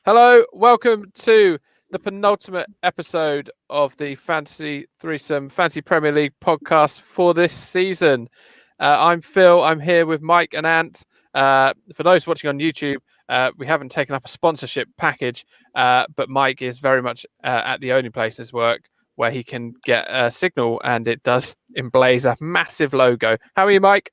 Hello, welcome to the penultimate episode of the Fantasy Threesome Fantasy Premier League podcast for this season. I'm Phil. I'm here with Mike and Ant. For those watching on YouTube, we haven't taken up a sponsorship package, but Mike is very much at the only places work where he can get a signal, and it does emblaze a massive logo. How are you, Mike?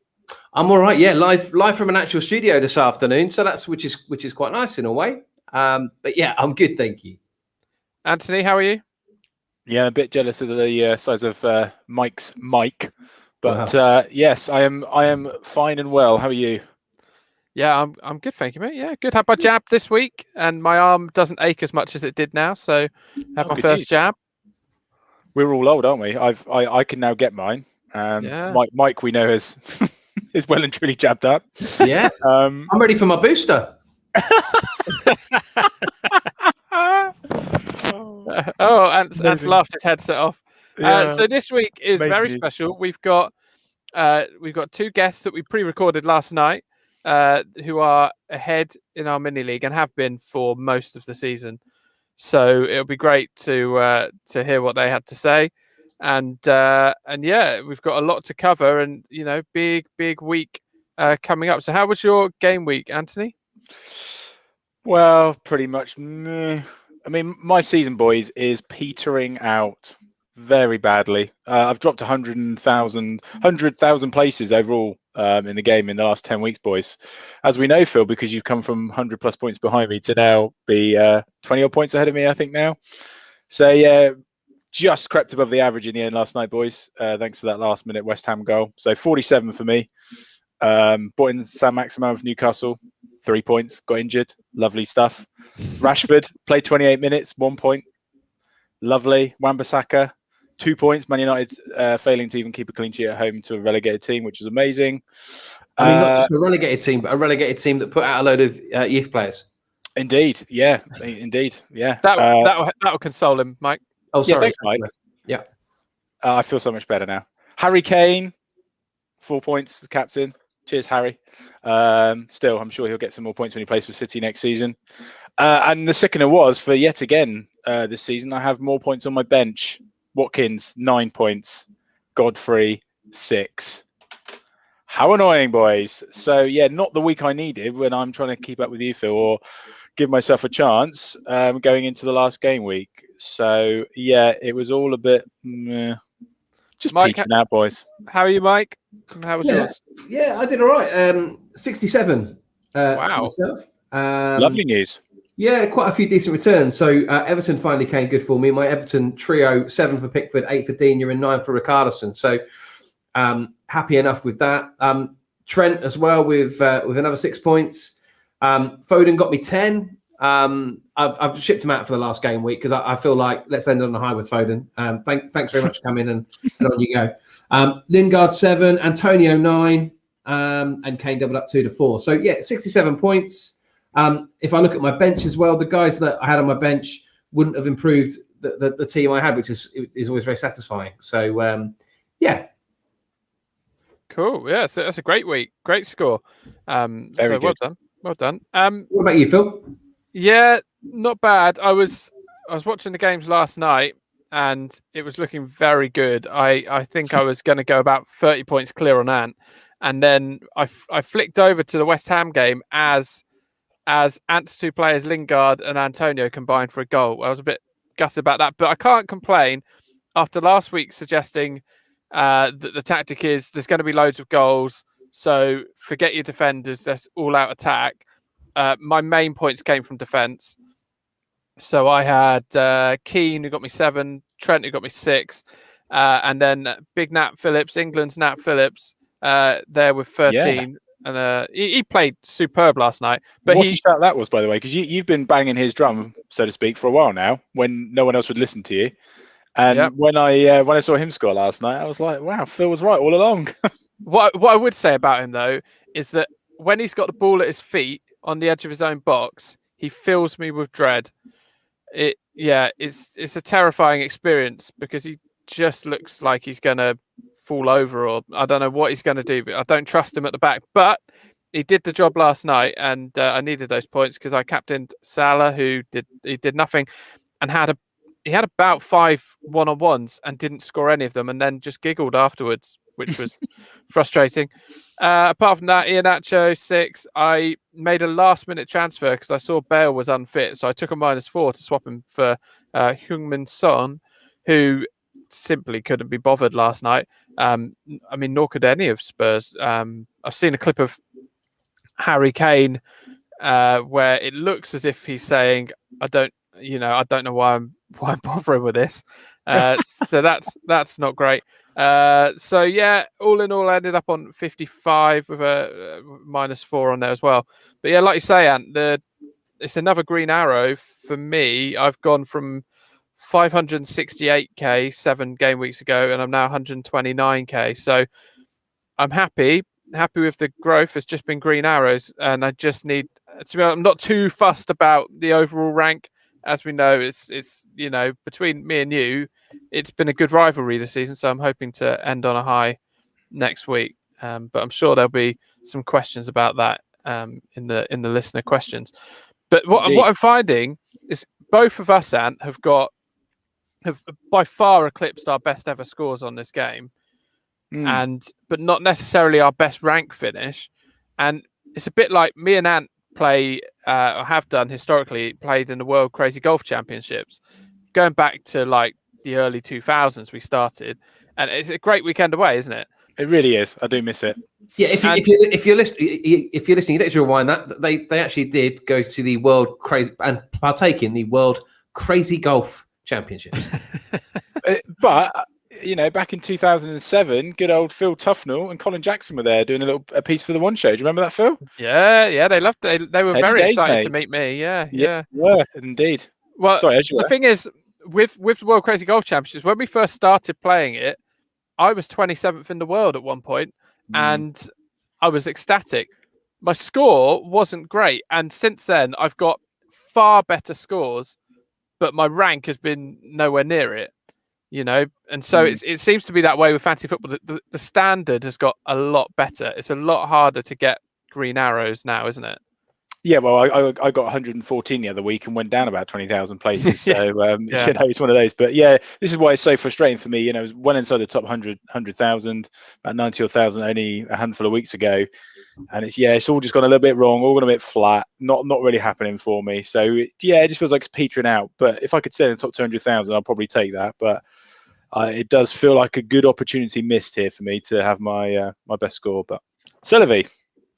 I'm all right. Yeah, live from an actual studio this afternoon, so that's which is quite nice in a way. But yeah, I'm good, thank you. Anthony, how are you? Yeah, a bit jealous of the size of Mike's mic, but yes, I am fine and well. How are you? Yeah, I'm good, thank you, mate. Yeah, good. Had my jab this week, and my arm doesn't ache as much as it did now. So, had my first jab. We're all old, aren't we? I can now get mine. Yeah. Mike, we know is well and truly jabbed up. Yeah, I'm ready for my booster. Ant's laughed his headset off. Yeah. So this week is very special. We've got two guests that we pre-recorded last night, who are ahead in our mini league and have been for most of the season. So it'll be great to hear what they had to say, and yeah, we've got a lot to cover, and big week coming up. So how was your game week, Anthony? Well, pretty much. I mean, my season, boys, is petering out very badly. I've dropped 100,000 places overall in the game in the last 10 weeks, boys. As we know, Phil, because you've come from 100 plus points behind me to now be 20 odd points ahead of me, I think now. So yeah, just crept above the average in the end last night, boys. Thanks to that last minute West Ham goal. So 47 for me. Bought in Sam Maximan of Newcastle. 3 points, got injured. Lovely stuff. Rashford played 28 minutes, 1 point. Lovely. Wan-Bissaka, 2 points. Man United failing to even keep a clean sheet at home to a relegated team, which is amazing. I mean, not just a relegated team, but a relegated team that put out a load of youth players. Indeed, yeah. Indeed, yeah. That'll console him, Mike. Oh, sorry, yeah, thanks, Mike. Yeah, I feel so much better now. Harry Kane, 4 points as captain. Cheers, Harry. Still, I'm sure he'll get some more points when he plays for City next season. And the sickener was, for yet again this season, I have more points on my bench. Watkins, 9 points. Godfrey, 6. How annoying, boys. So, yeah, not the week I needed when I'm trying to keep up with you, Phil, or give myself a chance going into the last game week. So, yeah, it was all a bit... Just Mike, peaking out, boys. How are you, Mike? How was yours? Yeah, I did all right. 67. Wow. For myself. Lovely news. Yeah, quite a few decent returns. So Everton finally came good for me. My Everton trio, 7 for Pickford, 8 for Digne, and 9 for Richarlison. So happy enough with that. Trent as well with another 6 points. Foden got me 10. I've shipped him out for the last game week because I feel like let's end on a high with Foden. Thanks very much for coming and on you go. Lingard 7, Antonio 9, and Kane doubled up 2 to 4. So yeah, 67 points. If I look at my bench as well, the guys that I had on my bench wouldn't have improved the team I had, which is always very satisfying. So yeah. Cool. Yeah, so that's a great week. Great score. Very good. Well done. What about you, Phil? Yeah, not bad. I was watching the games last night, and it was looking very good. I think I was going to go about 30 points clear on Ant, and then I flicked over to the West Ham game as Ant's 2 players, Lingard and Antonio, combined for a goal. I was a bit gutted about that, but I can't complain after last week suggesting that the tactic is there's going to be loads of goals, so forget your defenders, let's all out attack. My main points came from defence. So I had Keane, who got me 7, Trent, who got me 6, and then Big Nat Phillips, England's Nat Phillips, there with 13. Yeah. And he played superb last night. But what a shout that was, by the way, because you've been banging his drum, so to speak, for a while now, when no one else would listen to you. And when I saw him score last night, I was like, wow, Phil was right all along. What I would say about him, though, is that when he's got the ball at his feet on the edge of his own box, he fills me with dread. It's a terrifying experience because he just looks like he's going to fall over, or I don't know what he's going to do, but I don't trust him at the back. But he did the job last night, and I needed those points because I captained Salah, who did nothing, and he had about 5 1-on-1s and didn't score any of them, and then just giggled afterwards, which was frustrating. Apart from that, Iheanacho 6. I made a last-minute transfer because I saw Bale was unfit, so I took a -4 to swap him for Heung-min Son, who simply couldn't be bothered last night. I mean, nor could any of Spurs. I've seen a clip of Harry Kane where it looks as if he's saying, I don't know why I'm bothering with this. So that's not great. So yeah, all in all, I ended up on 55 with a -4 on there as well. But yeah, like you say, Ant, it's another green arrow for me. I've gone from 568k 7 game weeks ago, and I'm now 129k. So I'm happy with the growth. It's just been green arrows, and I just need to be. I'm not too fussed about the overall rank. As we know, it's between me and you, it's been a good rivalry this season. So I'm hoping to end on a high next week. But I'm sure there'll be some questions about that in the listener questions. But what I'm finding is both of us, Ant, have by far eclipsed our best ever scores on this game, but not necessarily our best rank finish. And it's a bit like me and Ant play or have done historically, played in the World Crazy Golf Championships, going back to like the early 2000s. We started, and it's a great weekend away, isn't it? It really is. I do miss it. Yeah, if you're listening, you don't need to rewind that. They actually did go to the World Crazy and partake in the World Crazy Golf Championships. But back in 2007, good old Phil Tufnell and Colin Jackson were there doing a piece for the One Show. Do you remember that, Phil? Yeah, they loved it. They were very excited mate. to meet me. Yeah. Yeah, indeed. Well, sorry, the thing is, with the World Crazy Golf Championships, when we first started playing it, I was 27th in the world at one point, and I was ecstatic. My score wasn't great, and since then I've got far better scores, but my rank has been nowhere near it. And so it seems to be that way with fantasy football. The standard has got a lot better. It's a lot harder to get green arrows now, isn't it? Yeah, well, I got 114 the other week and went down about 20,000 places. So, it's one of those. But yeah, this is why it's so frustrating for me. I was well inside the top 100,000, about 90,000 only a handful of weeks ago. And it's all just gone a little bit wrong, all gone a bit flat, not really happening for me. So, it just feels like it's petering out. But if I could stay in the top 200,000, I'll probably take that. But it does feel like a good opportunity missed here for me to have my best score. But Sylvie.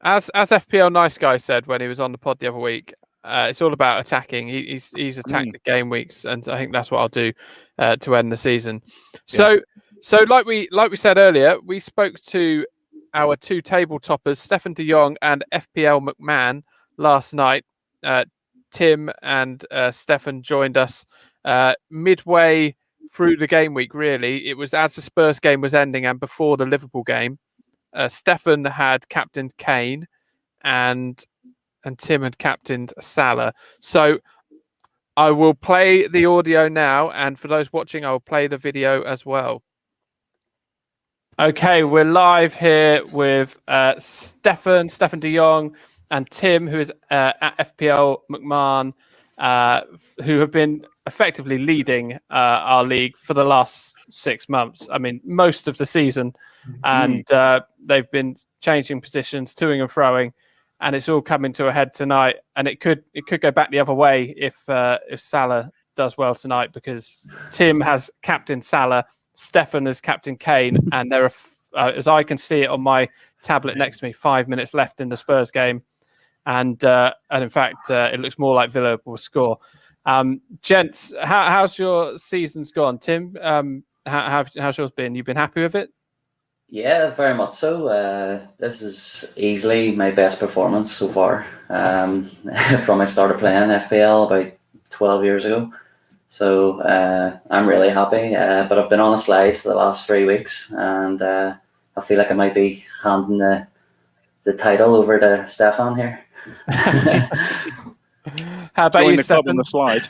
As FPL Nice Guy said when he was on the pod the other week, it's all about attacking. He's attacked the game weeks, and I think that's what I'll do to end the season. So like we said earlier, we spoke to our 2 table toppers, Stefan de Jong and FPL McMahon, last night. Tim and Stefan joined us midway through the game week. Really, it was as the Spurs game was ending and before the Liverpool game. Stefan had captained Kane, and Tim had captained Salah. So I will play the audio now, and for those watching, I will play the video as well. Okay, we're live here with Stefan de Jong, and Tim, who is at FPL McMahon, who have been effectively leading our league for the last 6 months. I mean, most of the season. And they've been changing positions, toing and froing, and it's all coming to a head tonight. And it could go back the other way if Salah does well tonight, because Tim has captain Salah, Stefan has captain Kane, and there are, as I can see it on my tablet next to me, 5 minutes left in the Spurs game, and in fact it looks more like Villa will score. Gents, how's your season's gone, Tim? How's yours been? You've been happy with it? Yeah, very much so. This is easily my best performance so far from I started playing FPL about 12 years ago. So I'm really happy. But I've been on a slide for the last 3 weeks, and I feel like I might be handing the title over to Stefan here. How about you, Stefan? On the slide.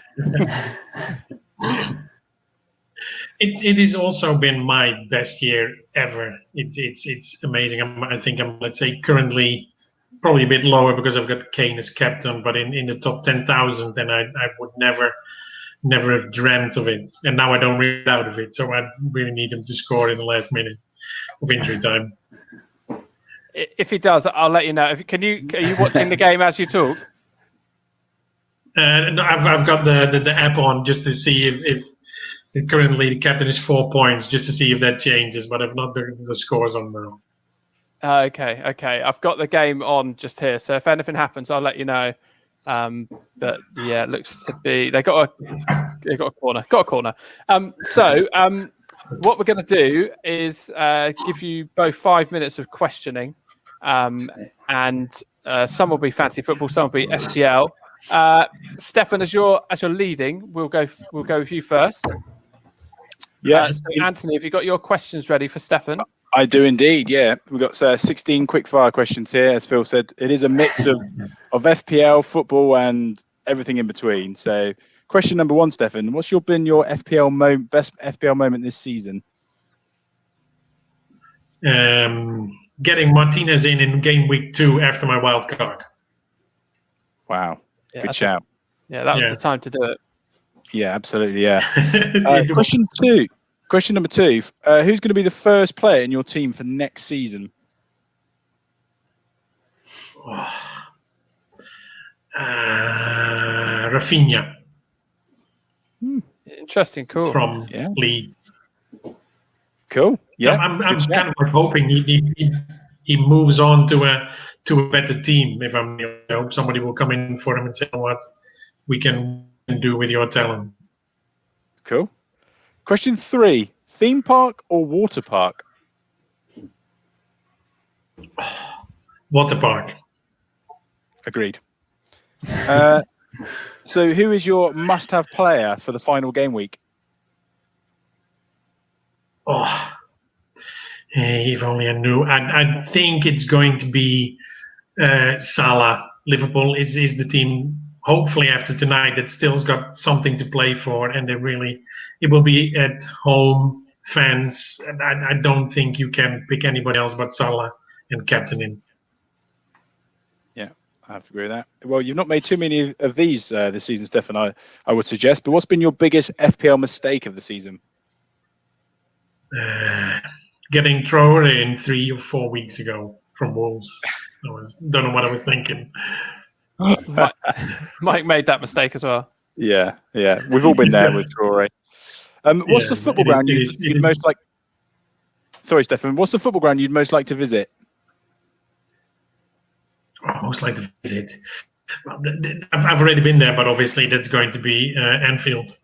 It has also been my best year ever. It's amazing. I think I'm, let's say, currently probably a bit lower because I've got Kane as captain, but in the top 10,000, and I would never have dreamt of it. And now I don't read out of it, so I really need him to score in the last minute of injury time. If he does, I'll let you know. Are you watching the game as you talk? No, I've got the app on just to see if currently the captain is 4 points, just to see if that changes. But if not, the scores on now. Okay. I've got the game on just here, so if anything happens, I'll let you know. But yeah, it looks to be they got a corner. What we're going to do is give you both 5 minutes of questioning, and some will be fancy football, some will be FPL. Stefan, as you're leading, we'll go with you first. Yeah. So Anthony, have you got your questions ready for Stefan? I do indeed. Yeah, we've got 16 quick-fire questions here. As Phil said, it is a mix of FPL, football, and everything in between. So, question number 1, Stefan, what's been your best FPL moment this season? Getting Martinez in game week 2 after my wild card. Wow, Yeah, good shout. That was the time to do it. Yeah, absolutely. Yeah. Question number 2. Who's going to be the first player in your team for next season? Rafinha. Interesting. Cool. From Leeds. Cool. Yeah. I'm kind of hoping he moves on to a better team. If somebody will come in for him and say, "What we can do with your talent." Cool. Question 3. Theme park or water park? Water park. Agreed. So who is your must-have player for the final game week? If only I knew. I think it's going to be Salah. Liverpool is the team, hopefully after tonight, that still's got something to play for, and it will be at home. Fans, and I don't think you can pick anybody else but Salah and captain him. Yeah, I have to agree with that. Well, you've not made too many of these this season, Stefan, I would suggest. But what's been your biggest FPL mistake of the season? Getting Traore in 3 or 4 weeks ago from Wolves. Don't know what I was thinking. Mike made that mistake as well. Yeah. We've all been there with Traore. What's the football ground you'd most like? Sorry, Stefan. What's the football ground you'd most like to visit? Most like to visit. Well, I've already been there, but obviously that's going to be Anfield.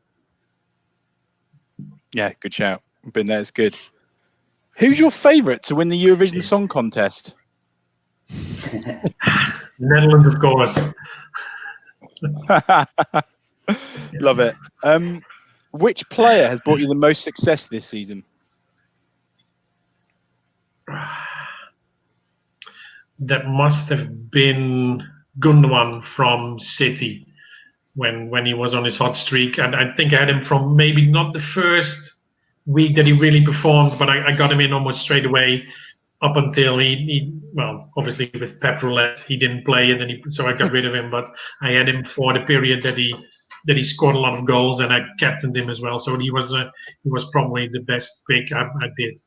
Yeah, good shout. I've been there. It's good. Who's your favourite to win the Eurovision Song Contest? Netherlands, of course. Love it. Which player has brought you the most success this season? That must have been Gundogan from City when he was on his hot streak. And I think I had him from maybe not the first week that he really performed, but I got him in almost straight away up until he obviously with Pep Roulette, he didn't play, and then so I got rid of him. But I had him for the period that he scored a lot of goals, and I captained him as well. So he was probably the best pick I did.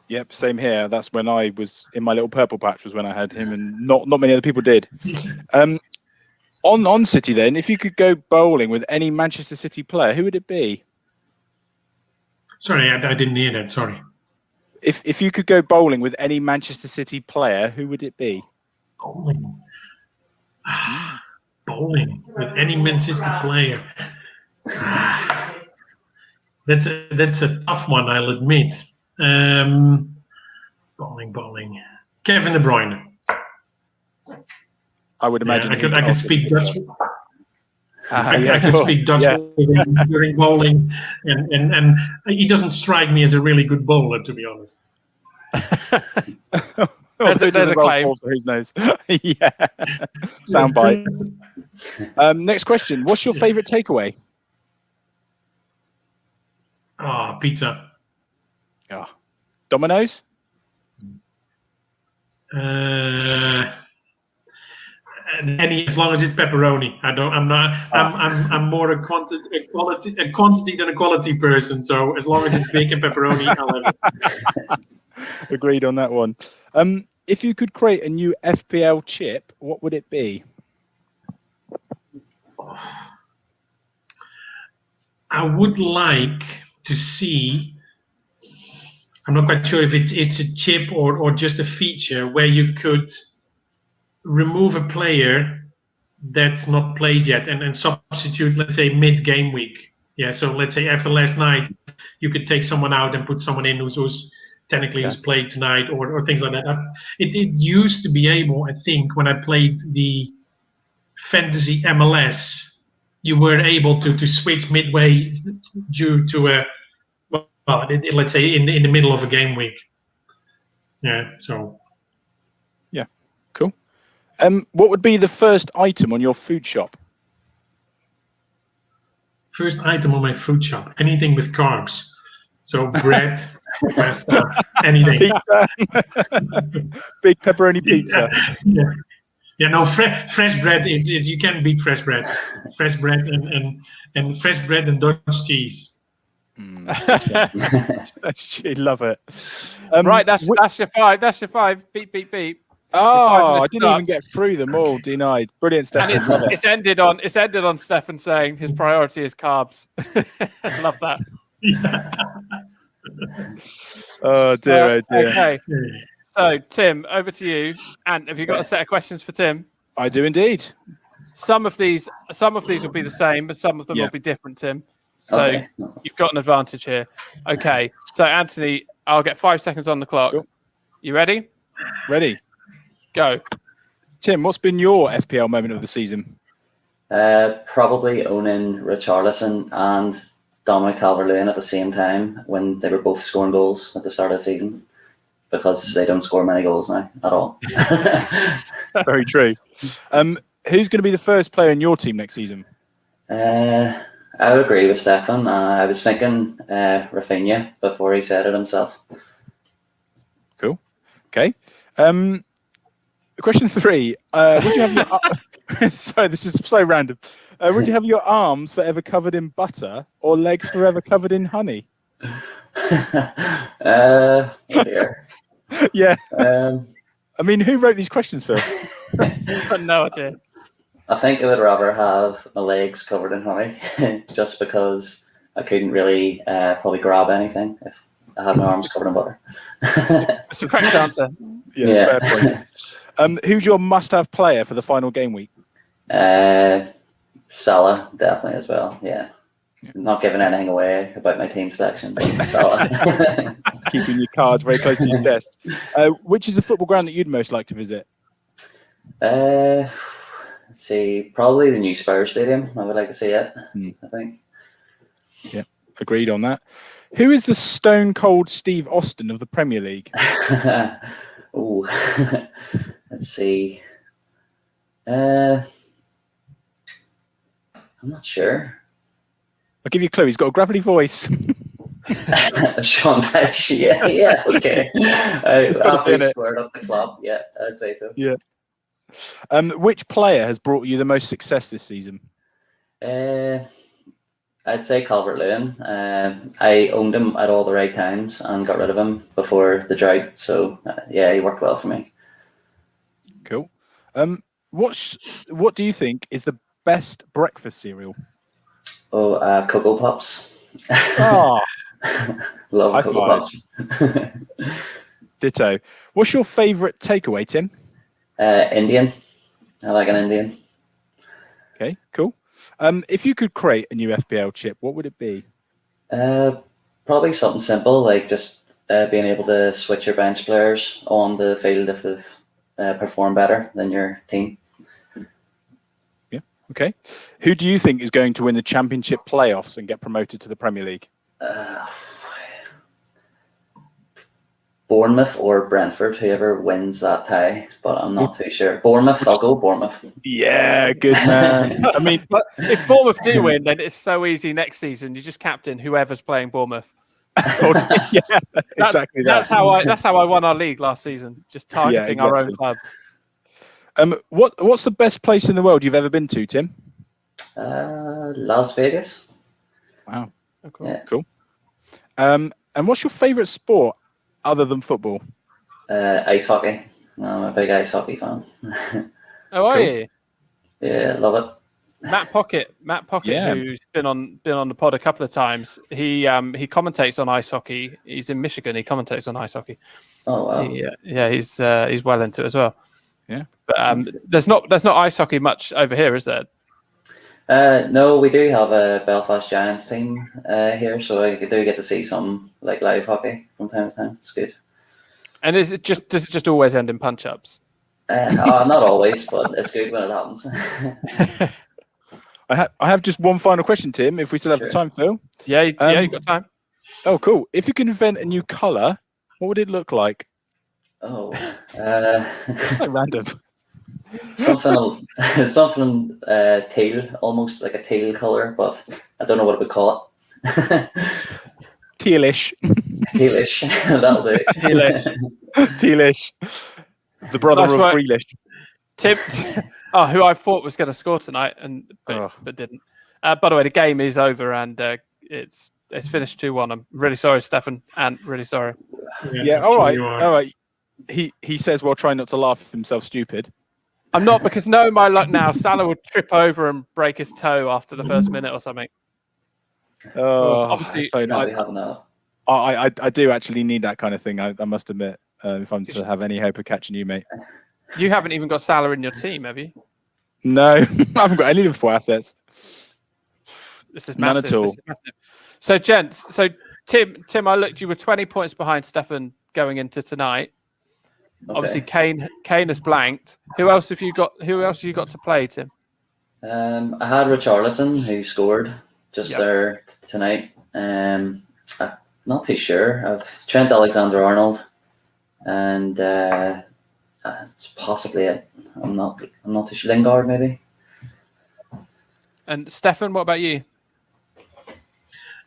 Yep, same here. That's when I was in my little purple patch, was when I had him, and not many other people did. On City then, if you could go bowling with any Manchester City player, who would it be? Sorry, I didn't hear that. Sorry. If you could go bowling with any Manchester City player, who would it be? Bowling. Bowling with any Manchester player. That's a tough one, I'll admit. Bowling. Kevin De Bruyne. I would imagine. I could speak Dutch. I could cool. speak Dutch during bowling, and he doesn't strike me as a really good bowler, to be honest. There's a claim. Also, who knows? Yeah. Soundbite. Next question. What's your favourite takeaway? Pizza. Domino's? As long as it's pepperoni. I'm more a quantity than a quality person. So as long as it's big and pepperoni, I'll have it. Agreed on that one. If you could create a new FPL chip, what would it be? I would like to see. I'm not quite sure if it's a chip or just a feature where you could remove a player that's not played yet and substitute, let's say, mid-game week. Yeah, so let's say after last night, you could take someone out and put someone in who's technically who's played tonight or things like that. It used to be able, I think, when I played the Fantasy MLS, you were able to switch midway due to let's say in the middle of a game week. Yeah, so. Yeah, cool. What would be the first item on your food shop? First item on my food shop, anything with carbs. So bread, pasta, anything. Pizza. Big pepperoni pizza. Yeah, no, fresh bread is you can't beat fresh bread. Fresh bread and fresh bread and Dutch cheese. I love it. Right, that's your five. That's your five. Beep, beep, beep. Oh, I didn't even get through them all. Denied. Brilliant, Stefan. And it's ended on Stefan saying his priority is carbs. Love that. Oh dear, oh dear. Okay. So Tim, over to you. And have you got a set of questions for Tim? I do indeed. Some of these will be the same, but some of them will be different, Tim. So you've got an advantage here. Okay. So Anthony, I'll get 5 seconds on the clock. Cool. You ready? Ready. Go. Tim, what's been your FPL moment of the season? Probably owning Richarlison and Dominic Calvert-Lewin at the same time when they were both scoring goals at the start of the season, because they don't score many goals now at all. Very true. Who's going to be the first player in your team next season? I would agree with Stefan. I was thinking Rafinha before he said it himself. Cool. Okay. Question 3. Would you have your sorry, this is so random. Would you have your arms forever covered in butter or legs forever covered in honey? Oh dear. Yeah. I mean, who wrote these questions first? I've got no idea. I think I would rather have my legs covered in honey, just because I couldn't really probably grab anything if I had my arms covered in butter. It's a correct answer. Yeah. Fair point. Who's your must-have player for the final game week? Salah, definitely as well. Yeah. Not giving anything away about my team selection, but Salah. Keeping your cards very close to your chest. Which is the football ground that you'd most like to visit? Let's see, probably the new Spurs Stadium. I would like to see it, I think. Yeah, agreed on that. Who is the stone cold Steve Austin of the Premier League? Oh, let's see. I'm not sure. I'll give you a clue. He's got a gravelly voice. Sean Pesh, yeah, okay. After he squared up the club, yeah, I'd say so. Yeah. Which player has brought you the most success this season? I'd say Calvert-Lewin. I owned him at all the right times and got rid of him before the drought. So yeah, he worked well for me. Cool. What do you think is the best breakfast cereal? Oh, Cocoa Pops. Oh, love Cocoa Pops. Ditto. What's your favourite takeaway, Tim? Indian. I like an Indian. Okay, cool. If you could create a new FPL chip, what would it be? Probably something simple, like just being able to switch your bench players on the field if they've performed better than your team. Yeah, okay. Who do you think is going to win the Championship playoffs and get promoted to the Premier League? Bournemouth or Brentford, whoever wins that tie, but I'm not too sure. Bournemouth, I'll go Bournemouth. Yeah, good man. I mean, but if Bournemouth do win, then it's so easy next season. You just captain whoever's playing Bournemouth. Yeah, exactly. That's how I won our league last season. Just targeting our own club. What's the best place in the world you've ever been to, Tim? Las Vegas. Wow. Oh, cool. Yeah. Cool. And what's your favourite sport other than football? Ice hockey. I'm a big ice hockey fan. Oh, are Cool. you? Yeah, love it. Matt Pocket, Yeah. who's been on the pod a couple of times. He commentates on ice hockey. He's in Michigan. He commentates on ice hockey. Oh wow. He's well into it as well. Yeah. But there's not ice hockey much over here, is there? No, we do have a Belfast Giants team here, so I do get to see some like live hockey from time to time. It's good. And does it just always end in punch ups? Not always, but it's good when it happens. I have just one final question, Tim. If we still have the time, Phil. Yeah, you got time. Oh, cool. If you could invent a new colour, what would it look like? Oh, It's so random. something teal, almost like a teal color, but I don't know what I would call it. Tealish. Tealish, that'll do. Tealish. The brother That's of right. Grealish. Tim, who I thought was going to score tonight, but didn't. By the way, the game is over and it's finished 2-1. I'm really sorry, Stefan, and really sorry. Yeah. All right. He says while trying not to laugh himself stupid. I'm not, because knowing my luck now, Salah would trip over and break his toe after the first minute or something. Obviously, I do actually need that kind of thing. I must admit, if I'm to have any hope of catching you, mate. You haven't even got Salah in your team, have you? No, I haven't got any Liverpool assets. This is None massive. at all. This is massive. So, gents, Tim, I looked. You were 20 points behind Stefan going into tonight. Okay. Obviously, Kane has blanked. Who else have you got to play, Tim? I had Richarlison, who scored just there tonight. I'm not too sure. I've Trent Alexander-Arnold, and it's possibly it. I'm not too sure. Lingard, maybe. And Stefan, what about you?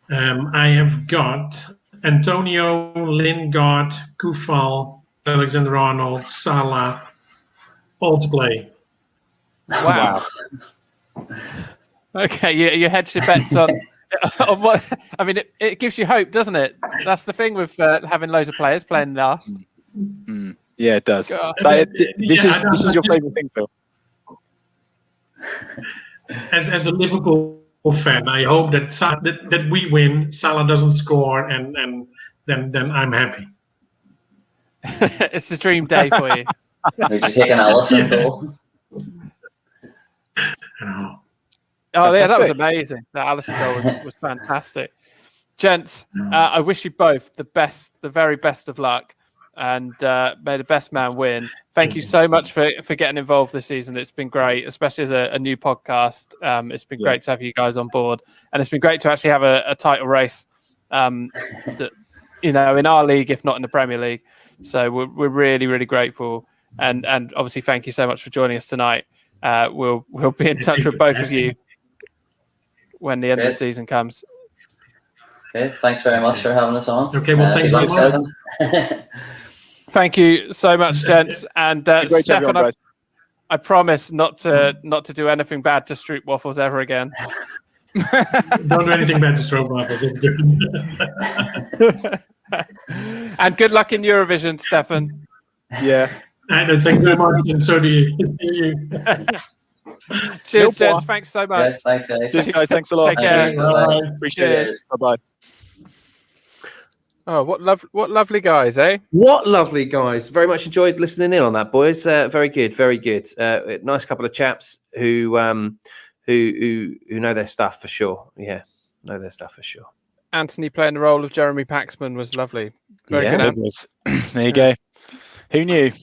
I have got Antonio, Lingard, Koufal, Alexander-Arnold, Salah, all to play. Wow. Okay, you hedged your bets on what? I mean, it gives you hope, doesn't it? That's the thing with having loads of players playing last. Yeah, it does. This is your favourite thing, Phil. As a Liverpool fan, I hope that we win. Salah doesn't score, and then I'm happy. It's a dream day for you. Did you take an Alisson goal? Oh yeah, that was amazing. That Alisson goal was fantastic. Gents, I wish you both the very best of luck, and may the best man win. Thank you so much for getting involved this season. It's been great, especially as a new podcast. It's been great to have you guys on board, and it's been great to actually have a title race. That in our league, if not in the Premier League. So we're really, really grateful, and obviously thank you so much for joining us tonight. We'll be in touch with both of you when the end of the season comes. Okay, thanks very much for having us on. Okay, well, thanks very much. Thank you so much, gents. And Stefan, I promise not to do anything bad to Stroop Waffles ever again. Don't do anything bad to Stroop Waffles. It's good. And good luck in Eurovision, Stefan. Yeah. And thank you very much, and so do you. Cheers, gents. Thanks so much. Yeah, thanks, guys. Cheers, guys. Thanks a lot. Take care. Bye. Appreciate it. Bye-bye. Oh, what lovely guys, eh? What lovely guys. Very much enjoyed listening in on that, boys. Very good, very good. Nice couple of chaps who know their stuff for sure. Yeah, know their stuff for sure. Anthony playing the role of Jeremy Paxman was lovely. Very good. There you go. Who knew?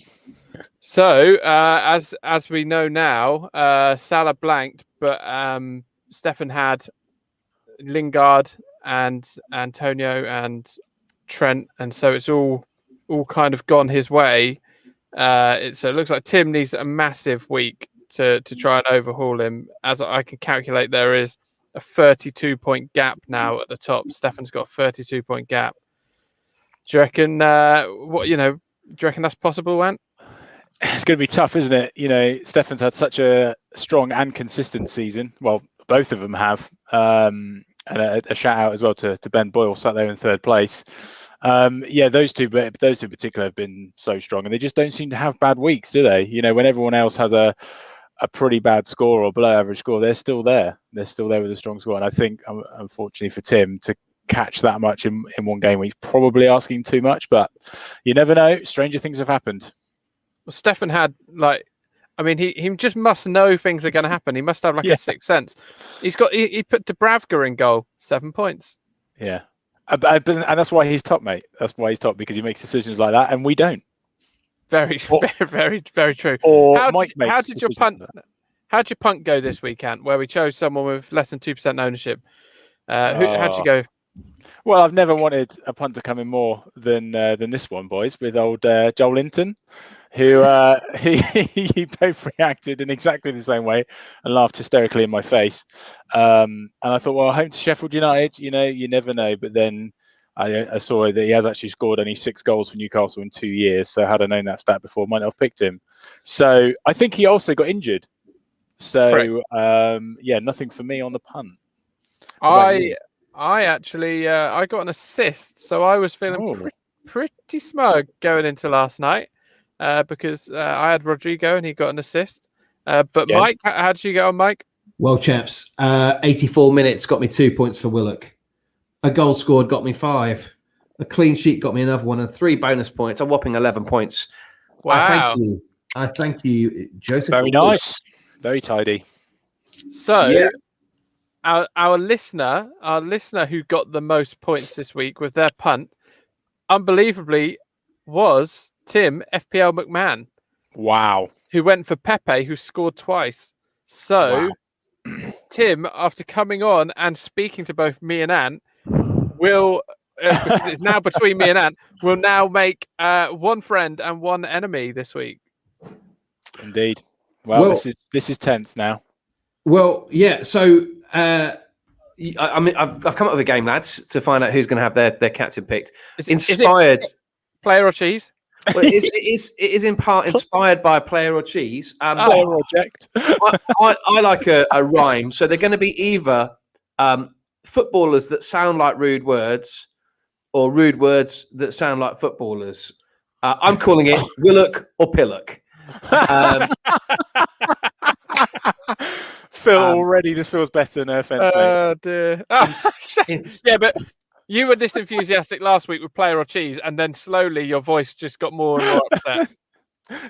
So, as we know now, Salah blanked, but Stefan had Lingard and Antonio and Trent, and so it's all kind of gone his way. So it looks like Tim needs a massive week to try and overhaul him. As I can calculate, there is a 32-point gap now at the top. Stefan's got a 32-point gap. Do you reckon? Do you reckon that's possible, Ant? It's going to be tough, isn't it? Stefan's had such a strong and consistent season. Well, both of them have. And a shout out as well to Ben Boyle, sat there in third place. Those two in particular have been so strong, and they just don't seem to have bad weeks, do they? When everyone else has a pretty bad score or below average score, they're still there. They're still there with a strong score. And I think, unfortunately for Tim, to catch that much in one game week, probably asking too much, but you never know. Stranger things have happened. Well, Stefan had he just must know things are going to happen. He must have a sixth sense. He put Dubravka in goal, 7 points. Yeah, and that's why he's top, mate. That's why he's top, because he makes decisions like that, and we don't. Very, very, very true. How did your punt go this weekend, where we chose someone with less than 2% ownership? How'd you go? Well, I've never wanted a punt to come in more than this one, boys, with old Joel Linton, who he both reacted in exactly the same way and laughed hysterically in my face. And I thought, well, home to Sheffield United, you never know. But then I saw that he has actually scored only 6 goals for Newcastle in 2 years. So had I known that stat before, I might not have picked him. So I think he also got injured. So nothing for me on the punt. I actually I got an assist, so I was feeling pretty smug going into last night because I had Rodrigo and he got an assist. But Mike, how did you get on, Mike? Well, chaps, 84 minutes got me 2 points for Willock. A goal scored got me 5. A clean sheet got me another 1, and 3 bonus points. A whopping 11 points. Wow! I thank you, Joseph. Very nice, very tidy. So. Yeah. Our listener who got the most points this week with their punt, unbelievably, was Tim FPL McMahon. Wow. Who went for Pepe, who scored twice. So, Tim, after coming on and speaking to both me and Ant, will, because it's now between me and Ant, will now make one friend and one enemy this week. Indeed. Well, this is tense now. Well, yeah. So, I've come up with a game, lads, to find out who's going to have their captain picked. Inspired. Is it player or cheese? Well, it is in part inspired by player or cheese. Player object. I like a rhyme. So they're going to be either footballers that sound like rude words or rude words that sound like footballers. I'm calling it Willock or Pillock. Phil, already this feels better. No offense, mate. Oh dear. Yeah, but you were this enthusiastic last week with player or cheese, and then slowly your voice just got more and more upset.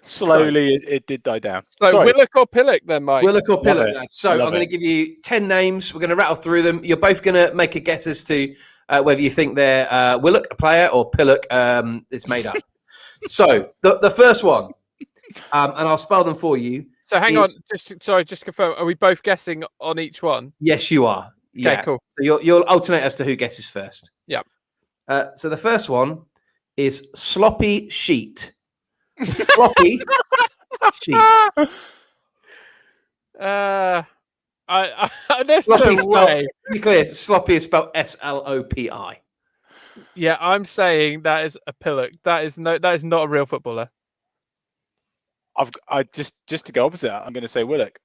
Slowly, it did die down. So Willock or Pillock then, Mike? Willock or Pillock, lads. So I'm going to give you 10 names. We're going to rattle through them. You're both going to make a guess as to whether you think they're Willock, a player, or Pillock, it's made up. So the first one, and I'll spell them for you. So hang on, just confirm. Are we both guessing on each one? Yes, you are. Okay, cool. So you'll alternate as to who guesses first. Yeah. So the first one is sloppy sheet. Sloppy sheet. There's no way. To be clear, sloppy is spelled SLOPI. Yeah, I'm saying that is a Pillock. That is not a real footballer. I just to go opposite, I'm going to say Willock.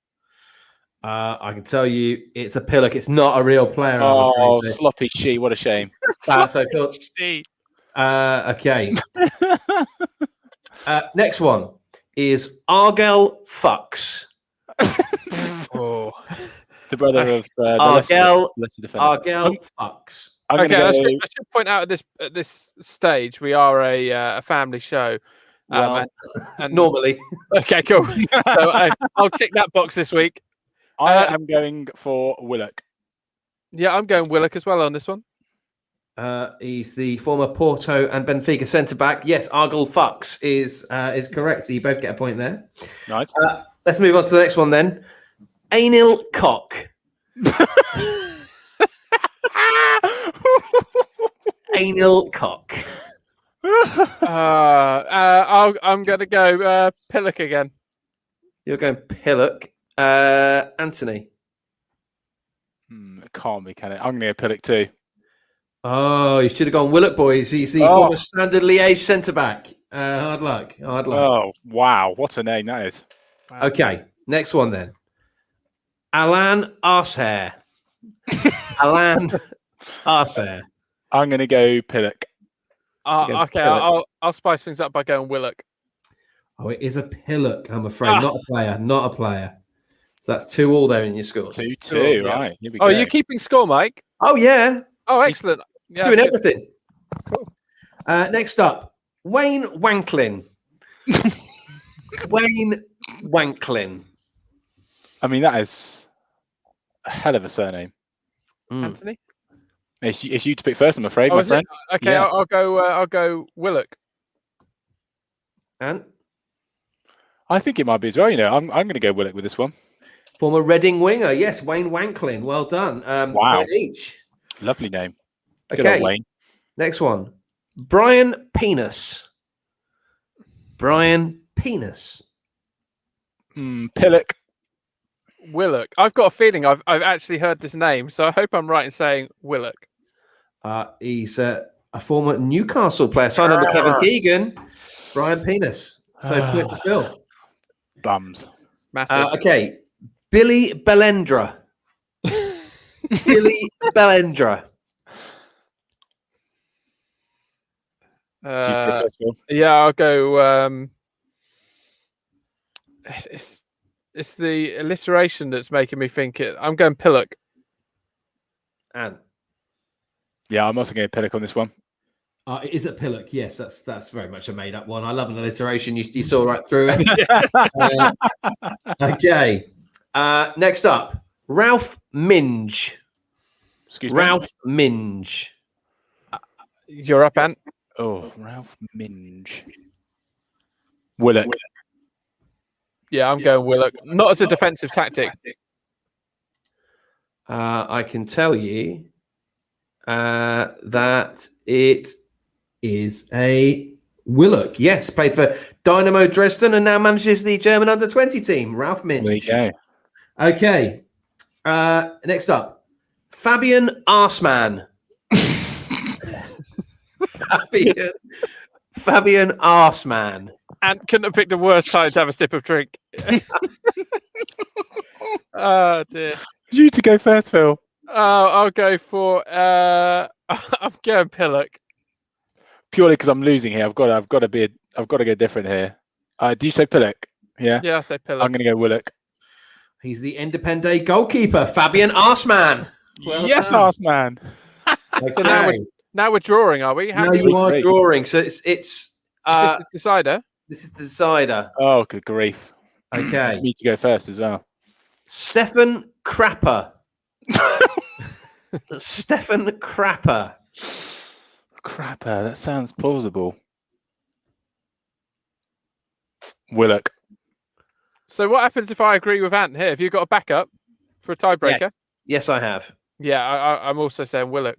I can tell you, it's a Pillock. It's not a real player. Oh, sloppy she! What a shame. So Phil. Okay. Next one is Argel Fucks. Oh, the brother of Argel. Leicester defender. Argel Fucks. Okay, I should point out at this stage we are a family show. Well, and normally. Okay, cool. So I'll tick that box this week. I am going for Willock. Yeah, I'm going Willock as well on this one. He's the former Porto and Benfica centre back. Yes, Argel Fucks is correct. So you both get a point there. Nice. Let's move on to the next one then. Anil Cock. Anil Cock. I'm going to go Pillock again. You're going Pillock. Anthony. It can't be, can it? I'm going to go Pillock too. Oh, you should have gone Willock, boys. He's the former Standard Liège centre-back. Hard luck. Oh, wow. What a name that is. Wow. Okay, next one then. Alain Arsehair. Alain Arsehair. I'm going to go Pillock. Okay, Pillock. I'll spice things up by going Willock. Oh, it is a Pillock, I'm afraid. Not a player. So that's 2-2 there in your scores. 2-2, Cool, right. Here we Oh, go. you're keeping score, Mike? Oh, yeah. Oh, excellent. Yeah, Doing that's good. everything. Cool. Next up, Wayne Wanklin. Wayne Wanklin. I mean, that is a hell of a surname. Anthony? It's you to pick first, I'm afraid, Oh, my is friend. it? Okay, Yeah. I'll go Willock. And I think it might be as well. I'm going to go Willock with this one. former Reading winger. Yes, Wayne Wanklin. Well done. Wow. Point each. Lovely name. Good Okay. old Wayne. Next one. Brian Penis. Brian Penis. Pillock. Willock. I've got a feeling I've actually heard this name, so I hope I'm right in saying Willock. He's a former Newcastle player, signed under Kevin Keegan. Brian Penis. So point for Phil. Bums. Massive. Okay. Billy Belendra. Billy Belendra. Yeah, I'll go. It's the alliteration that's making me think it. I'm going Pillock. And Yeah, I'm also going to Pillock on this one. is it Pillock? Yes, that's very much a made-up one. I love an alliteration. You saw right through it. Okay. Next up, Ralph Minge. Excuse me. Ralph Minge. You're up, Ant. Oh, Ralph Minge. Willock. Yeah, I'm going Willock. Not as a defensive tactic. I can tell you that it is a Willock. Yes, played for Dynamo Dresden and now manages the German under-20 team. Ralph Minge. There you go. Okay. Next up, Fabian Arsman. Fabian Arsman. Ant couldn't have picked a worse time to have a sip of drink. Oh dear. You to go first, Phil. Oh, I'll go for. I'm going Pillock. Purely because I'm losing here. I've got to go different here. Do you say Pillock? Yeah. Yeah, I'll say Pillock. I'm going to go Willock. He's the Independente goalkeeper, Fabian Arsman. Well yes, done. arse man. So now we're drawing, are we? Now you are drawing. So it's Is this the decider? this is the decider. Oh, good grief. Okay. It's me to go first as well. Stefan Crapper. Stefan Crapper. Crapper, that sounds plausible. Willock. So what happens if I agree with Ant here? Have you got a backup for a tiebreaker? Yes, I have. Yeah, I'm also saying Willock.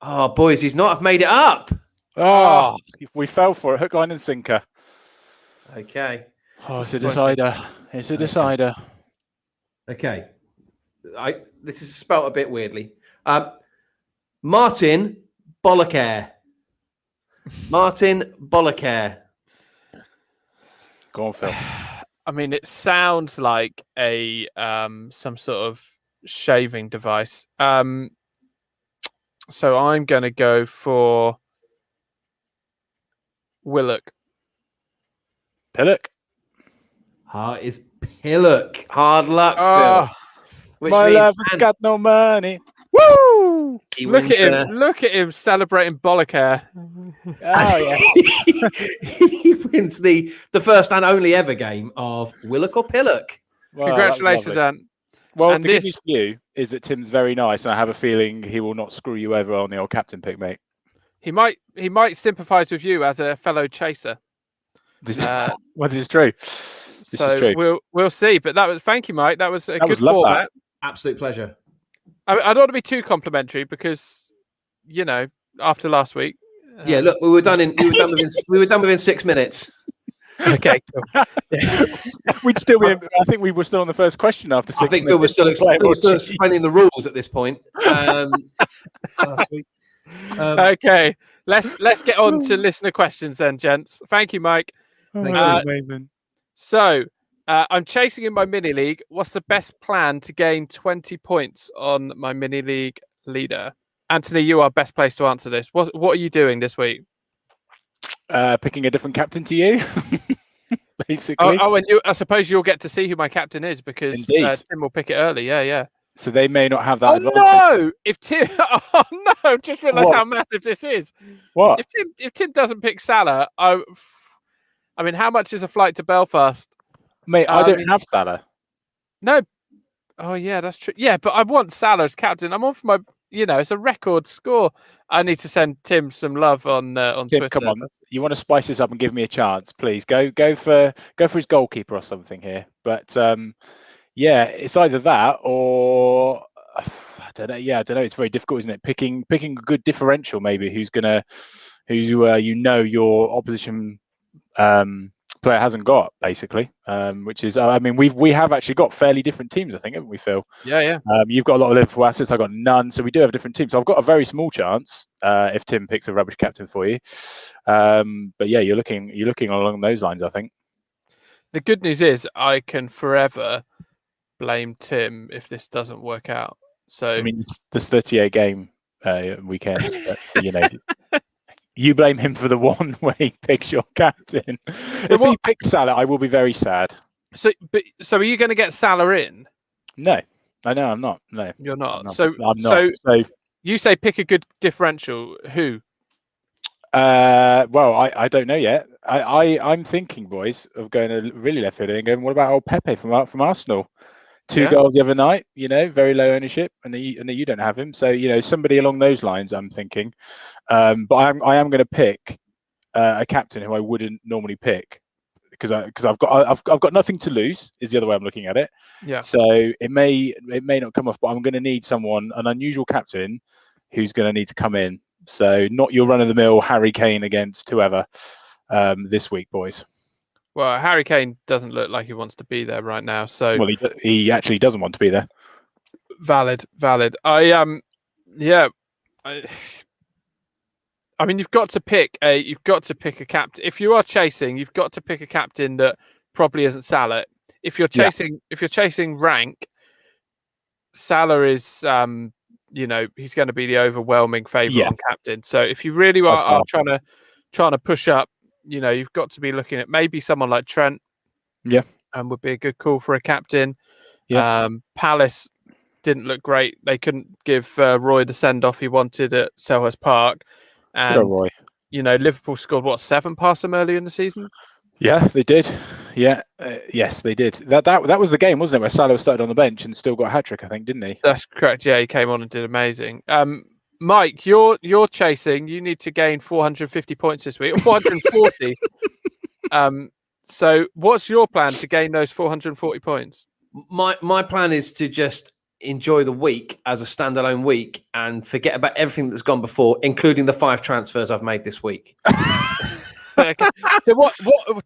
Oh, boys, he's not. I've made it up. Oh, we fell for it. Hook, line, and sinker. Okay. Oh, it's a decider. It's a decider. Okay. This is spelt a bit weirdly. Martin Bollicaire. Martin Bollicaire. Go on, Phil. I mean, it sounds like a some sort of shaving device. So I'm going to go for Willock. Pillock. It's Pillock. Hard luck, Oh, Phil. Which My means love has got no money. Woo! he look wins, at him! Look at him celebrating Bollicaire. Oh, yeah. he wins the first and only ever game of Willock or Pillock. Wow, Congratulations, that's lovely. Ant. Well, And the good this- news for you is that Tim's very nice, and I have a feeling he will not screw you over on the old captain pick, mate. He might sympathise with you as a fellow chaser. This is, well, this is true. This is true. We'll see. But thank you, Mike. That was a good love format. Absolute pleasure. I don't want to be too complimentary because, after last week. Yeah, look, we were done within 6 minutes. Okay, cool. We'd still be. I think we were still on the first question after 6. I think Phil was still explaining the rules at this point. Last week. Okay, let's get on to listener questions then, gents. Thank you, Mike. Thank you. Amazing. So, I'm chasing in my mini league. What's the best plan to gain 20 points on my mini league leader? Anthony, you are best placed to answer this. What are you doing this week? Picking a different captain to you, basically. And I suppose you'll get to see who my captain is because Tim will pick it early. Yeah. So they may not have that advantage. No! If Tim, just realise how massive this is. What? If Tim doesn't pick Salah, I mean, how much is a flight to Belfast? Mate, I don't have Salah. No. Oh yeah, that's true. Yeah, but I want Salah as captain. I'm on for my, it's a record score. I need to send Tim some love on Tim, Twitter. come on. You want to spice this up and give me a chance, please. Go for his goalkeeper or something here. But yeah, it's either that or I don't know. Yeah, I don't know. It's very difficult, isn't it? Picking a good differential, maybe who's your opposition player hasn't got, basically, which is I mean we have actually got fairly different teams, I think, haven't we, Phil? Yeah. You've got a lot of Liverpool assets, I've got none, so we do have different teams. So I've got a very small chance if Tim picks a rubbish captain for you, but yeah, you're looking along those lines, I think. The good news is I can forever blame Tim if this doesn't work out. So I mean, this 38 game weekend, you blame him for the one where he picks your captain. If he picks Salah, I will be very sad. So are you going to get Salah in? No, I'm not. No, you're not. I'm not. So you say pick a good differential. Who? Well, I don't know yet. I'm thinking, boys, of going a really left field and going, what about old Pepe from Arsenal? 2 goals the other night, very low ownership, and you don't have him. So, somebody along those lines, I'm thinking. But I am going to pick a captain who I wouldn't normally pick because I've got nothing to lose is the other way I'm looking at it. Yeah. So it may not come off, but I'm going to need an unusual captain who's going to need to come in. So not your run-of-the-mill Harry Kane against whoever this week, boys. Well, Harry Kane doesn't look like he wants to be there right now. So he actually doesn't want to be there. Valid. I mean, you've got to pick a captain. If you are chasing, you've got to pick a captain that probably isn't Salah. If you're chasing rank, Salah is he's going to be the overwhelming favourite on captain. So if you really are trying to push up, you've got to be looking at maybe someone like Trent. Yeah. Would be a good call for a captain. Yeah. Palace didn't look great. They couldn't give Roy the send-off he wanted at Selhurst Park. And, Roy. Liverpool scored, 7 past them earlier in the season? Yeah, they did. Yeah. Yes, they did. That was the game, wasn't it, where Salah started on the bench and still got a hat-trick, I think, didn't he? That's correct. Yeah, he came on and did amazing. Mike, you're chasing. You need to gain 450 points this week, or 440. So what's your plan to gain those 440 points? My plan is to just enjoy the week as a standalone week and forget about everything that's gone before, including the 5 transfers I've made this week. Okay. So what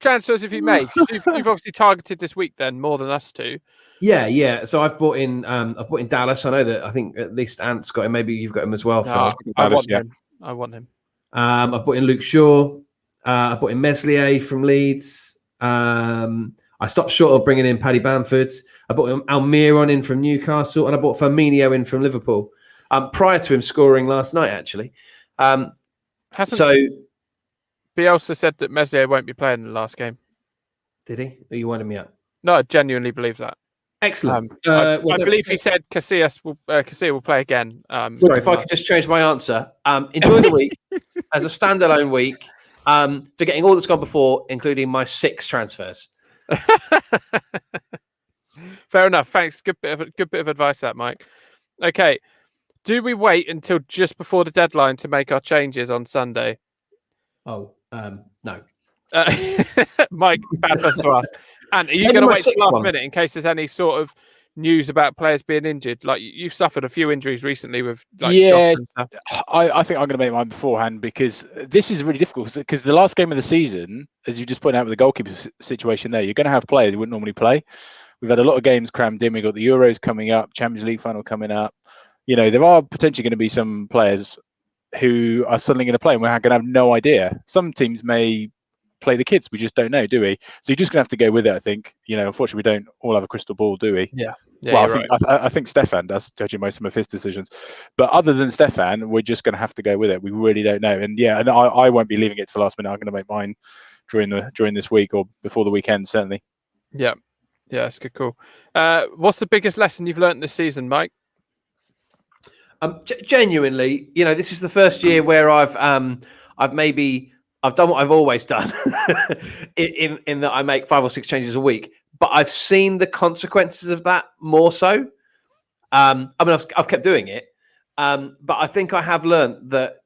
transfers have you made? You've obviously targeted this week then more than us two. Yeah. So I've bought in Dallas. I think at least Ant's got him. Maybe you've got him as well. No, I want him. I've bought in Luke Shaw. I bought in Meslier from Leeds. I stopped short of bringing in Paddy Bamford. I bought Almiron in from Newcastle, and I bought Firmino in from Liverpool. Prior to him scoring last night, actually. Bielsa said that Meslier won't be playing in the last game. Did he? Are you winding me up? No, I genuinely believe that. Excellent. I believe he said Casillas will play again. Sorry, if I could just change my answer. Enjoy the week as a standalone week, forgetting all that's gone before, including my 6 transfers. Fair enough. Thanks. Good bit of advice, that Mike. Okay. Do we wait until just before the deadline to make our changes on Sunday? Oh, no. Mike, bad person to ask. And are you going to wait till last minute in case there's any sort of news about players being injured? Like you've suffered a few injuries recently with like Yeah, Josh and stuff. I think I'm going to make mine beforehand because this is really difficult because the last game of the season, as you just pointed out with the goalkeeper situation there, you're going to have players who wouldn't normally play. We've had a lot of games crammed in. We've got the Euros coming up, Champions League final coming up. There are potentially going to be some players who are suddenly going to play and we're going to have no idea. Some teams may play the kids. We just don't know, do we? So you're just going to have to go with it, I think. Unfortunately, we don't all have a crystal ball, do we? Yeah. Well, I think Stefan does, judging by some of his decisions. But other than Stefan, we're just going to have to go with it. We really don't know. And I won't be leaving it to the last minute. I'm going to make mine during this week or before the weekend, certainly. Yeah. Yeah, that's good. Cool. What's the biggest lesson you've learned this season, Mike? Genuinely, this is the first year where I've done what I've always done in that I make 5 or 6 changes a week, but I've seen the consequences of that more so. I've kept doing it, but I think I have learned that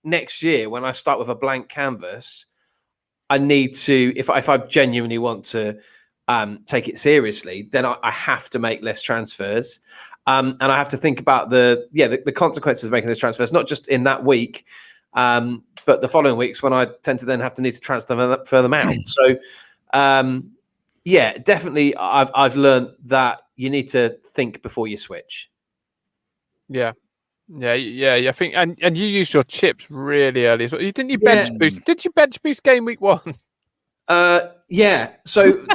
next year when I start with a blank canvas, I need to, if I genuinely want to take it seriously, then I have to make less transfers. And I have to think about the consequences of making those transfers, not just in that week, but the following weeks when I tend to then have to need to transfer them out. So, definitely, I've learned that you need to think before you switch. Yeah. I think, and you used your chips really early as well. Didn't you bench boost? Did you bench boost game week 1? So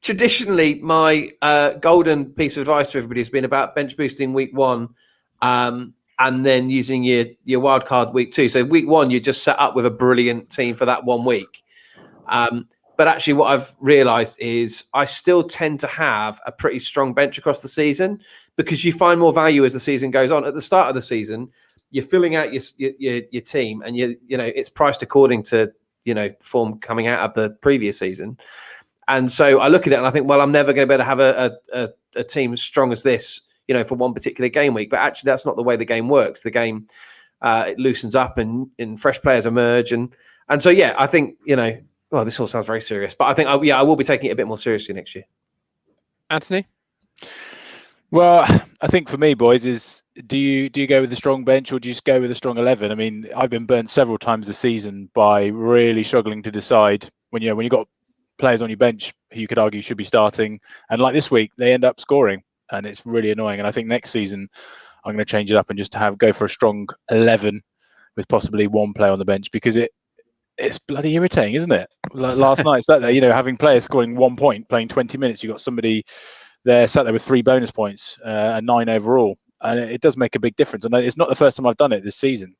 traditionally, my golden piece of advice to everybody has been about bench boosting week 1, and then using your wild card week 2. So week 1, you just set up with a brilliant team for that 1 week. But actually, what I've realised is I still tend to have a pretty strong bench across the season because you find more value as the season goes on. At the start of the season, you're filling out your team, and it's priced according to form coming out of the previous season. And so I look at it and I think, well, I'm never going to be able to have a team as strong as this, for one particular game week. But actually, that's not the way the game works. The game it loosens up and fresh players emerge, and so I think well, this all sounds very serious, but I think I will be taking it a bit more seriously next year. Anthony? Well, I think for me, boys, is do you go with a strong bench or do you just go with a strong 11? I mean, I've been burnt several times this season by really struggling to decide when you've got players on your bench who you could argue should be starting, and like this week they end up scoring, and it's really annoying. And I think next season I'm going to change it up and just go for a strong 11 with possibly 1 player on the bench, because it's bloody irritating, isn't it? Like last night, sat there, having players scoring 1 point, playing 20 minutes. You've got somebody there sat there with 3 bonus points and 9 overall. And it does make a big difference. And it's not the first time I've done it this season.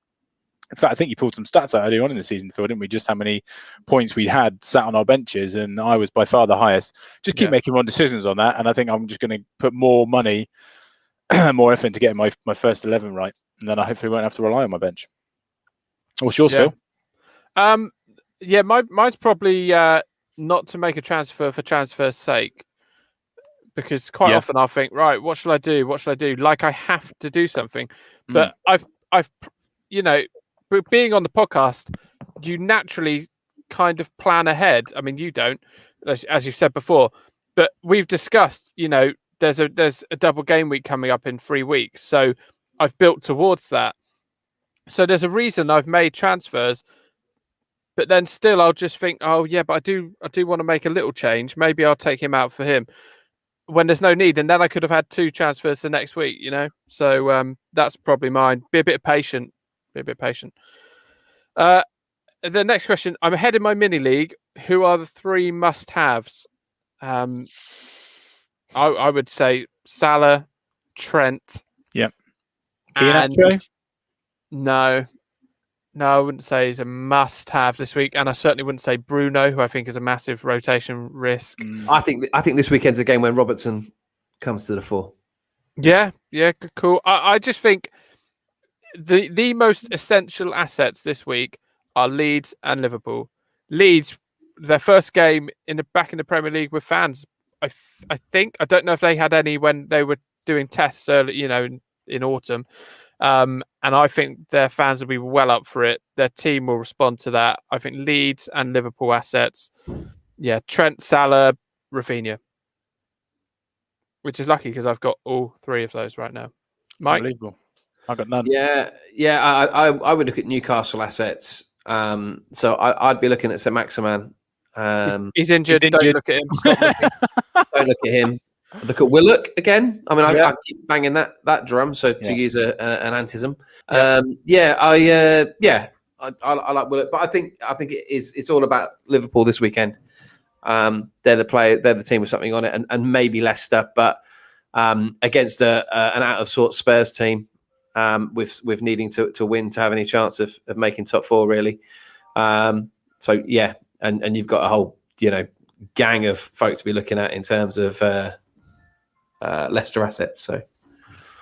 In fact, I think you pulled some stats out early on in the season, Phil, didn't we? Just how many points we had sat on our benches. And I was by far the highest. Just keep making wrong decisions on that. And I think I'm just going to put more money, more effort into getting my first 11 right. And then I hopefully won't have to rely on my bench. What's yours, Phil? Mine's probably not to make a transfer for transfer's sake, because quite often I'll think, right, what shall I do? What shall I do? Like I have to do something. But I've being on the podcast, you naturally kind of plan ahead. I mean, you don't, as you've said before, but we've discussed, there's a double game week coming up in 3 weeks. So I've built towards that. So there's a reason I've made transfers. But then still, I'll just think, oh yeah, but I do want to make a little change. Maybe I'll take him out for him when there's no need, and then I could have had 2 transfers the next week. So that's probably mine. Be a bit patient. The next question: I'm ahead in my mini league. Who are the 3 must-haves? I would say Salah, Trent. Yep. And No, I wouldn't say he's a must-have this week, and I certainly wouldn't say Bruno, who I think is a massive rotation risk. I think this weekend's a game when Robertson comes to the fore. Yeah, cool. I just think the most essential assets this week are Leeds and Liverpool. Leeds, their first game back in the Premier League with fans. I think I don't know if they had any when they were doing tests early, in autumn. And I think their fans will be well up for it. Their team will respond to that. I think Leeds and Liverpool assets. Yeah, Trent, Salah, Rafinha. which is lucky because I've got all 3 of those right now. Mike? Unbelievable. I've got none. Yeah. I would look at Newcastle assets. So I'd be looking at St Maximan. He's injured. He's Don't injured. look at him. Stop looking. Don't look at him. Look at Willock again. I mean, Yeah. I keep banging that drum. So to Yeah. use an antism, Yeah. I like Willock, but I think it's all about Liverpool this weekend. They're the team with something on it, and maybe Leicester, but against an out of sorts Spurs team, with needing to win to have any chance of making top 4 really. So yeah, and you've got a whole gang of folk to be looking at in terms of Leicester assets. So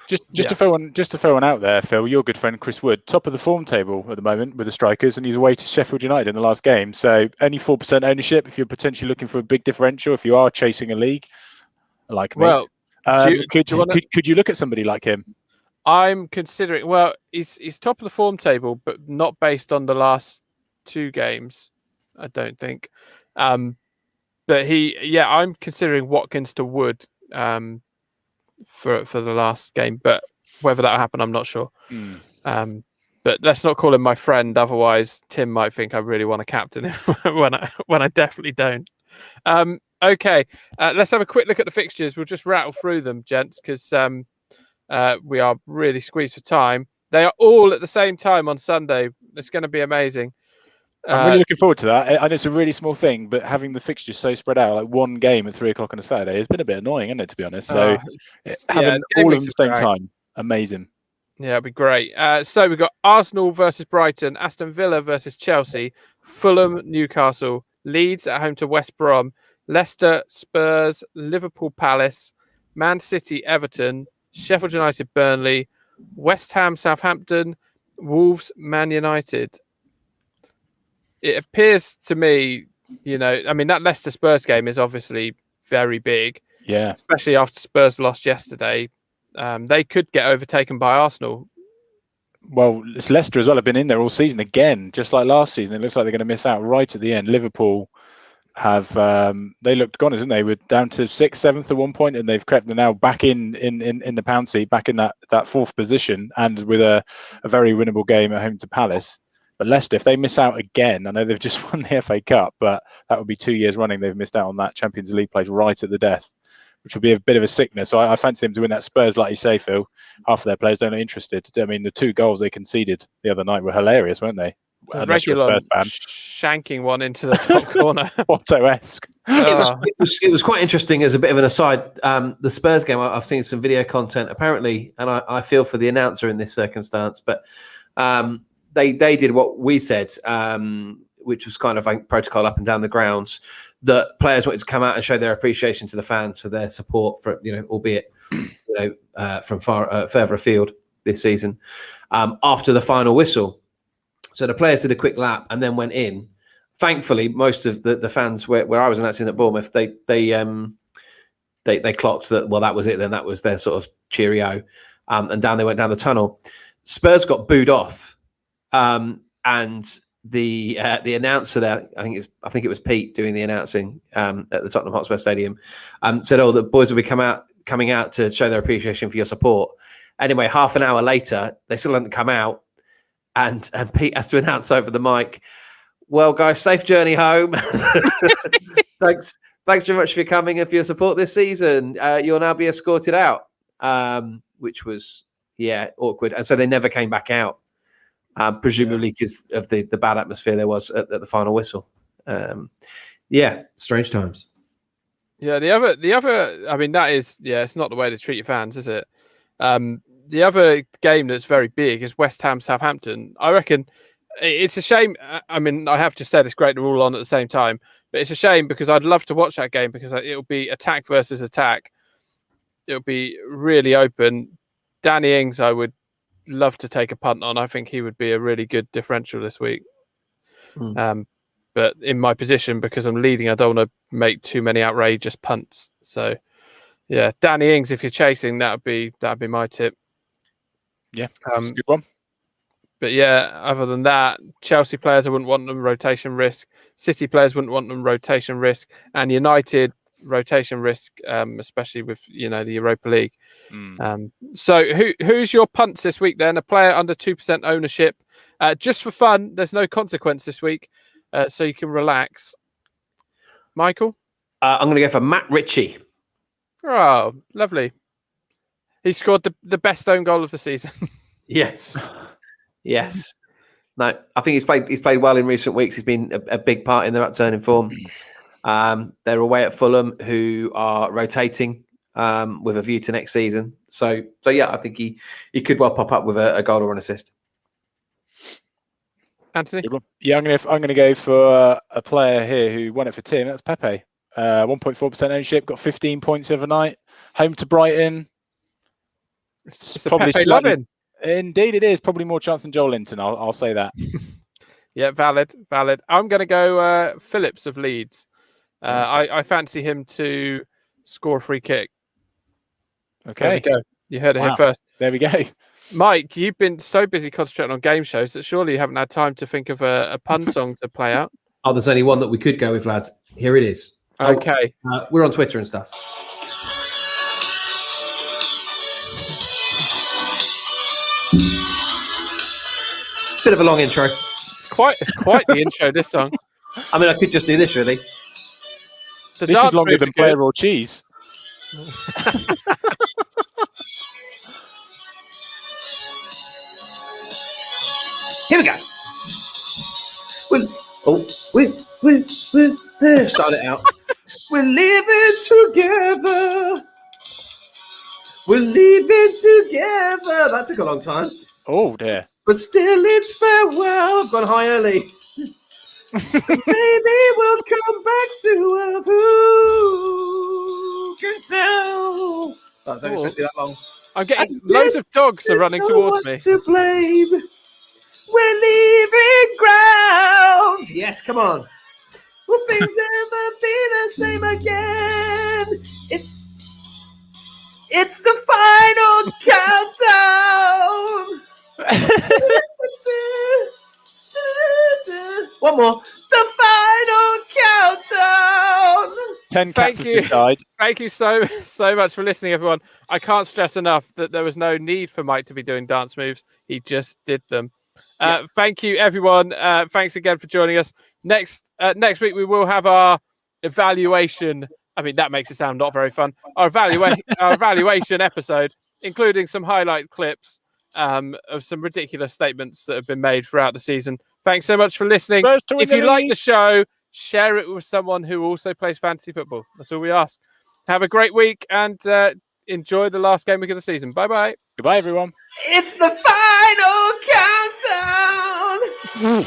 Just to throw one out there, Phil, your good friend Chris Wood, top of the form table at the moment with the strikers, and he's away to Sheffield United in the last game. So only 4% ownership. If you're potentially looking for a big differential, if you are chasing a league, like me, Well, could you look at somebody like him? I'm considering. Well, he's top of the form table, but not based on the last 2 games. I don't think. But I'm considering Watkins to Wood for the last game, but whether that'll happen, I'm not sure. But let's not call him my friend, otherwise Tim might think I really want to captain him when I definitely don't. Okay, let's have a quick look at the fixtures. We'll just rattle through them, gents, because we are really squeezed for time. They are all at the same time on Sunday. It's going to be amazing. I'm really looking forward to that. I know it's a really small thing, but having the fixtures so spread out, like one game at 3 o'clock on a Saturday, has been a bit annoying, isn't it, to be honest? So having all of them at the same time, amazing. Yeah, it'd be great. So we've got Arsenal versus Brighton, Aston Villa versus Chelsea, Fulham, Newcastle, Leeds at home to West Brom, Leicester, Spurs, Liverpool, Palace, Man City, Everton, Sheffield United, Burnley, West Ham, Southampton, Wolves, Man United. It appears to me, that Leicester Spurs game is obviously very big. Yeah. Especially after Spurs lost yesterday. They could get overtaken by Arsenal. Well, it's Leicester as well. Have been in there all season again, just like last season. It looks like they're going to miss out right at the end. Liverpool have they looked gone, isn't they? We're down to 6th, 7th at one point, and they've crept. They're now back in the pound seat, back in that 4th position, and with a very winnable game at home to Palace. But Leicester, if they miss out again, I know they've just won the FA Cup, but that would be 2 years running they've missed out on that Champions League place right at the death, which would be a bit of a sickness. So I fancy them to win that. Spurs, like you say, Phil, half of their players don't are interested. I mean, the 2 goals they conceded the other night were hilarious, weren't they? Regular shanking one into the top corner. Otto-esque. It was quite interesting as a bit of an aside. The Spurs game, I've seen some video content apparently, and I feel for the announcer in this circumstance, but they did what we said, which was kind of like protocol up and down the grounds, that players wanted to come out and show their appreciation to the fans for their support for, albeit, from further afield this season, after the final whistle. So the players did a quick lap and then went in. Thankfully, most of the fans where I was announcing at Bournemouth, they clocked that, well, that was it then. That was their sort of cheerio. And down they went down the tunnel. Spurs got booed off. And the announcer there, I think it was Pete doing the announcing at the Tottenham Hotspur Stadium, said, "Oh, the boys will be coming out to show their appreciation for your support." Anyway, half an hour later, they still hadn't come out, and Pete has to announce over the mic, "Well, guys, safe journey home. Thanks very much for coming and for your support this season. You'll now be escorted out," which was awkward, and so they never came back out. Presumably because of the bad atmosphere there was at the final whistle. Strange times. Yeah, the other. I mean, that is it's not the way to treat your fans, is it? The other game that's very big is West Ham Southampton. I reckon it's a shame. I mean, I have just said it's great they're all on at the same time, but it's a shame because I'd love to watch that game because it'll be attack versus attack. It'll be really open. Danny Ings, I would love to take a punt on. I think he would be a really good differential this week. But in my position, because I'm leading, I don't want to make too many outrageous punts. So yeah, Danny Ings, if you're chasing, that'd be my tip. Yeah, that's a good one. But yeah, other than that, Chelsea players, I wouldn't want them rotation risk. City players wouldn't want them rotation risk. And United, rotation risk, especially with the Europa League. So who's your punts this week then? A player under 2% ownership, just for fun. There's no consequence this week, so you can relax. Michael? I'm going to go for Matt Ritchie. Oh, lovely. He scored the best own goal of the season. Yes. No, I think he's played well in recent weeks. He's been a big part in their upturn in form. They're away at Fulham, who are rotating with a view to next season. So yeah, I think he could well pop up with a goal or an assist. Anthony? Yeah, I'm gonna go for a player here who won it for Tim. That's Pepe. 1.4% ownership, got 15 points overnight. Home to Brighton. It's probably Pepe loving. Indeed, it is. Probably more chance than Joel Linton. I'll say that. Yeah, valid. I'm going to go Phillips of Leeds. I fancy him to score a free kick. Okay. There we go. You heard it here first. There we go. Mike, you've been so busy concentrating on game shows that surely you haven't had time to think of a pun song to play out. Oh, there's only one that we could go with, lads. Here it is. Okay. We're on Twitter and stuff. Bit of a long intro. It's quite the intro, this song. I mean, I could just do this, really. This is longer than Player or Cheese. Here we go. Start it out. We're living together. We're living together. That took a long time. Oh dear. But still, it's farewell. I've gone high early. Maybe we'll come back to Earth. Who can tell? I don't expect it that long. I'm getting loads of dogs are running towards me. To blame. We're leaving ground. Yes, come on. Will things ever be the same again? It's the final countdown. One more. The final countdown. 10 cats have just died. Thank you so much for listening, everyone. I can't stress enough that there was no need for Mike to be doing dance moves. He just did them. Thank you, everyone. Thanks again for joining us. Next week, we will have our evaluation. I mean, that makes it sound not very fun. Our evaluation episode, including some highlight clips of some ridiculous statements that have been made throughout the season. Thanks so much for listening. If you like the show, share it with someone who also plays fantasy football. That's all we ask. Have a great week and enjoy the last game week of the season. Bye-bye. Goodbye, everyone. It's the final countdown.